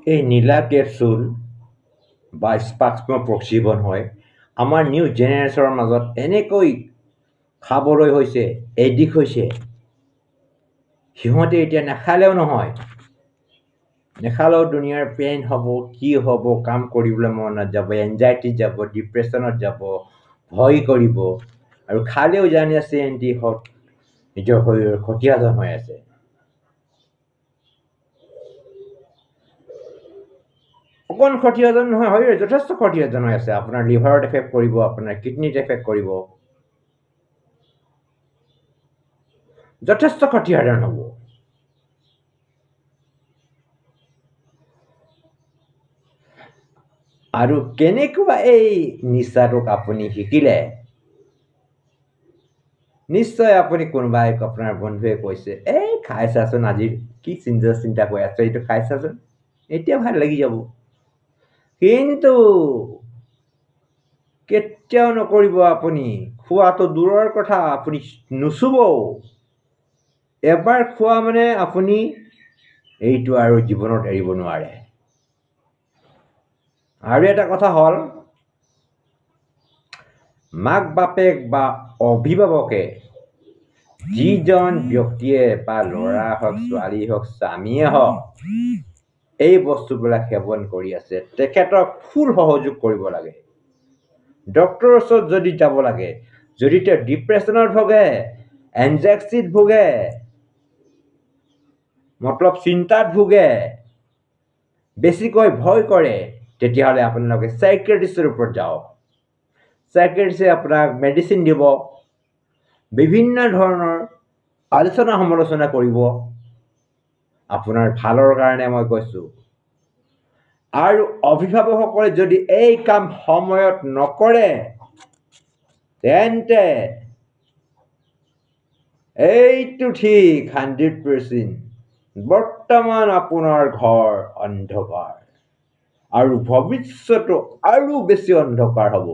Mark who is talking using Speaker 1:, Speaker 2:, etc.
Speaker 1: এই নীলা কেপচুল বা স্পাক্সমৰ প্ৰক্ষেপণ হয় আমাৰ নিউ জেনেৰেশ্যনৰ মাজত এনেকৈ খাবলৈ হৈছে এডিক্ট হৈছে সিহঁতে এতিয়া নাখালেও নহয় নেখালেও দুনিয়াৰ পেইন হ'ব কি হ'ব কাম কৰিবলৈ মন নাযাব এনজাইটিত যাব ডিপ্ৰেশ্যনত যাব ভয় কৰিব আৰু খালেও জানি আছে এণ্টি নিজৰ শৰীৰৰ ক্ষতিসাধন হৈ আছে অকণ ক্ষতিসাধন নহয় শৰীৰৰ যথেষ্ট ক্ষতিসাধন হৈ আছে আপোনাৰ লিভাৰত এফেক্ট কৰিব আপোনাৰ কিডনীত এফেক্ট কৰিব যথেষ্ট ক্ষতিসাধন হ'ব আৰু কেনেকুৱা এই নিচাটোক আপুনি শিকিলে নিশ্চয় আপুনি কোনোবাই আপোনাৰ বন্ধুৱে কৈছে এই খাই চাচোন আজি কি চিন্তা কৰি আছো এইটো খাই চাচোন এতিয়া ভাল লাগি যাব কিন্তু কেতিয়াও নকৰিব আপুনি খোৱাটো দূৰৰ কথা আপুনি নুচুবও এবাৰ খোৱা মানে আপুনি এইটো আৰু জীৱনত এৰিব নোৱাৰে আৰু এটা কথা হ'ল মাক বাপেক বা অভিভাৱকে যিজন ব্যক্তিয়ে বা ল'ৰা হওক ছোৱালী হওক স্বামীয়ে হওক এই বস্তুবিলাক সেৱন কৰি আছে তেখেতক ফুল সহযোগ কৰিব লাগে ডক্টৰৰ ওচৰত যদি যাব লাগে যদি তেওঁ ডিপ্ৰেশ্যনত ভোগে এনজাইটিত ভোগে মতলব চিন্তাত ভোগে বেছিকৈ ভয় কৰে তেতিয়াহ'লে আপোনালোকে চাইকিয়াট্ৰিষ্টৰ ওপৰত যাওক চাইকিয়াট্ৰিষ্টে আপোনাক মেডিচিন দিব বিভিন্ন ধৰণৰ আলোচনা সমালোচনা কৰিব আপোনাৰ ভালৰ কাৰণে মই কৈছোঁ আৰু অভিভাৱকসকলে যদি এই কাম সময়ত নকৰে তেন্তে এইটো ঠিক 100% বৰ্তমান আপোনাৰ ঘৰ অন্ধকাৰ আৰু ভৱিষ্যতো আৰু বেছি অন্ধকাৰ হ'ব